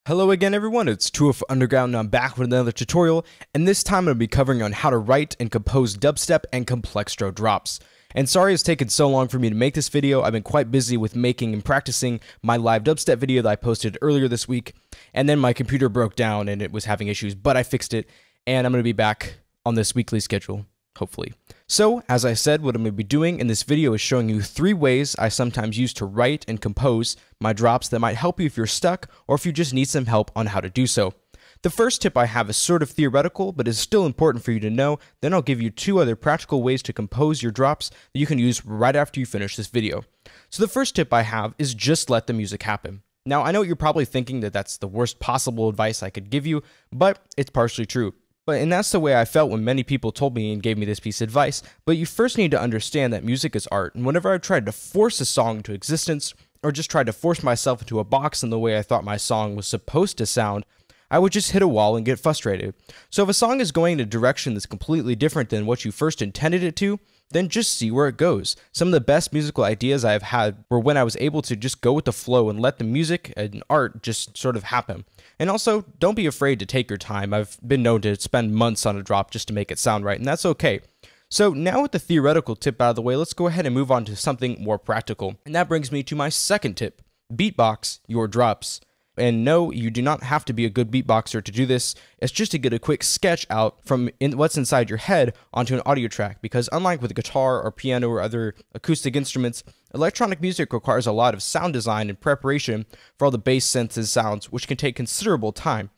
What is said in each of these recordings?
Hello again everyone, it's Tour Underground and I'm back with another tutorial, and this time I'm going to be covering on how to write and compose dubstep and complextro drops. And sorry it's taken so long for me to make this video. I've been quite busy with making and practicing my live dubstep video that I posted earlier this week, and then my computer broke down and it was having issues, but I fixed it, and I'm going to be back on this weekly schedule, hopefully. So, as I said, what I'm going to be doing in this video is showing you 3 ways I sometimes use to write and compose my drops that might help you if you're stuck or if you just need some help on how to do so. The first tip I have is sort of theoretical, but is still important for you to know. Then I'll give you 2 other practical ways to compose your drops that you can use right after you finish this video. So the first tip I have is just let the music happen. Now, I know you're probably thinking that that's the worst possible advice I could give you, but it's partially true. And that's the way I felt when many people told me and gave me this piece of advice, but you first need to understand that music is art, and whenever I tried to force a song into existence, or just tried to force myself into a box in the way I thought my song was supposed to sound, I would just hit a wall and get frustrated. So if a song is going in a direction that's completely different than what you first intended it to, then just see where it goes. Some of the best musical ideas I've had were when I was able to just go with the flow and let the music and art just sort of happen. And also, don't be afraid to take your time. I've been known to spend months on a drop just to make it sound right, and that's okay. So now with the theoretical tip out of the way, let's go ahead and move on to something more practical. And that brings me to my second tip. Beatbox your drops. And no, you do not have to be a good beatboxer to do this. It's just to get a quick sketch out from what's inside your head onto an audio track, because unlike with a guitar or piano or other acoustic instruments, electronic music requires a lot of sound design and preparation for all the bass synths and sounds, which can take considerable time.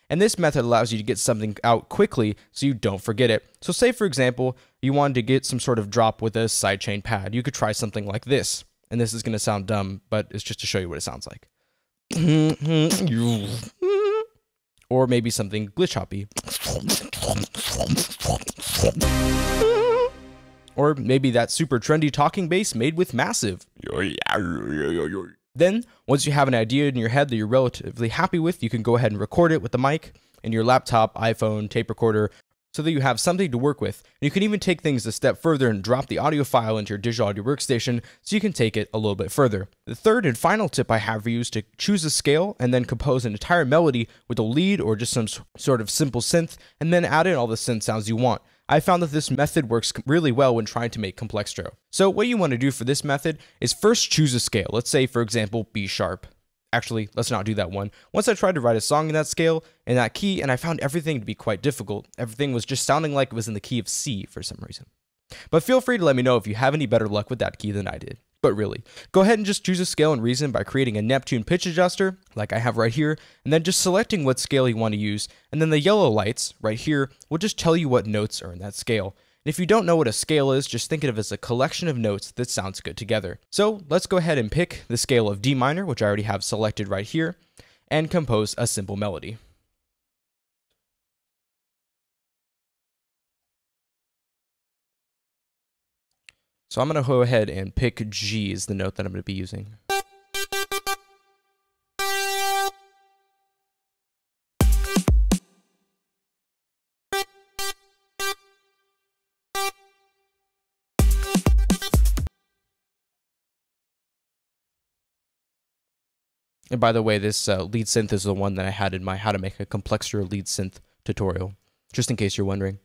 And this method allows you to get something out quickly so you don't forget it. So say for example, you wanted to get some sort of drop with a sidechain pad. You could try something like this. And this is going to sound dumb, but it's just to show you what it sounds like. Or maybe something glitch hoppy. Or maybe that super trendy talking bass made with massive. Then, once you have an idea in your head that you're relatively happy with, you can go ahead and record it with the mic in your laptop, iPhone, tape recorder, so that you have something to work with. And you can even take things a step further and drop the audio file into your digital audio workstation so you can take it a little bit further. The third and final tip I have for you is to choose a scale and then compose an entire melody with a lead or just some sort of simple synth, and then add in all the synth sounds you want. I found that this method works really well when trying to make complextro. So what you want to do for this method is first choose a scale. Let's say, for example, B sharp. Actually, let's not do that one. Once I tried to write a song in that scale, in that key, and I found everything to be quite difficult. Everything was just sounding like it was in the key of C for some reason. But feel free to let me know if you have any better luck with that key than I did. But really, go ahead and just choose a scale and reason by creating a Neptune pitch adjuster, like I have right here, and then just selecting what scale you want to use, and then the yellow lights, right here, will just tell you what notes are in that scale. And if you don't know what a scale is, just think of it as a collection of notes that sounds good together. So let's go ahead and pick the scale of D minor, which I already have selected right here, and compose a simple melody. So I'm going to go ahead and pick G as the note that I'm going to be using. And by the way, this lead synth is the one that I had in my how to make a complextro lead synth tutorial, just in case you're wondering.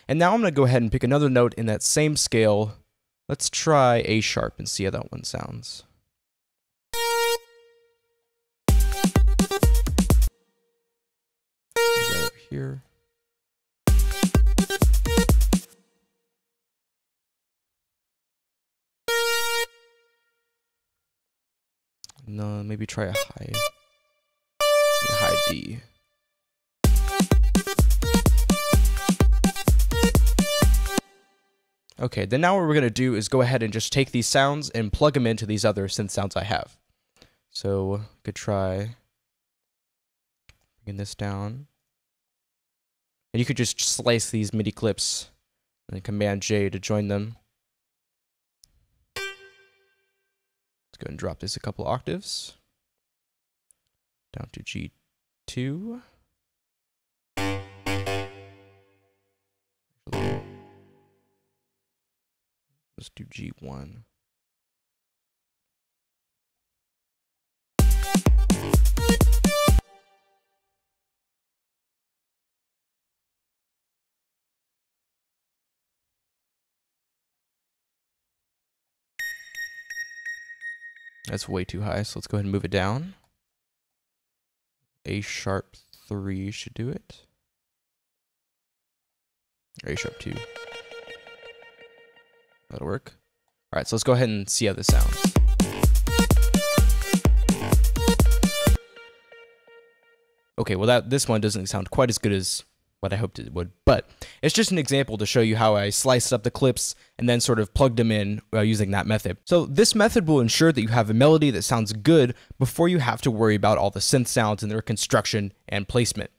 And now I'm going to go ahead and pick another note in that same scale. Let's try A sharp and see how that one sounds. Over here. No, maybe try a high D. Okay, then now what we're going to do is go ahead and just take these sounds and plug them into these other synth sounds I have. So, we could try bringing this down. And you could just slice these MIDI clips and then Command J to join them. Let's go and drop this a couple octaves. Down to G2. Let's do G1. That's way too high, so let's go ahead and move it down. A#3 should do it. Or A#2. That'll work. All right, so let's go ahead and see how this sounds. Okay, well this one doesn't sound quite as good as what I hoped it would, but it's just an example to show you how I sliced up the clips and then sort of plugged them in using that method. So this method will ensure that you have a melody that sounds good before you have to worry about all the synth sounds and their construction and placement.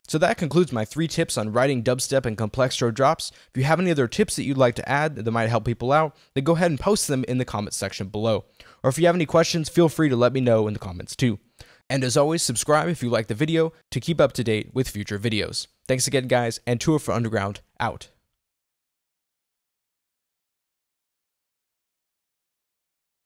So that concludes my 3 tips on writing dubstep and Complextro drops. If you have any other tips that you'd like to add that might help people out, then go ahead and post them in the comments section below. Or if you have any questions, feel free to let me know in the comments too. And as always, subscribe if you like the video to keep up to date with future videos. Thanks again, guys, and Tour for Underground out.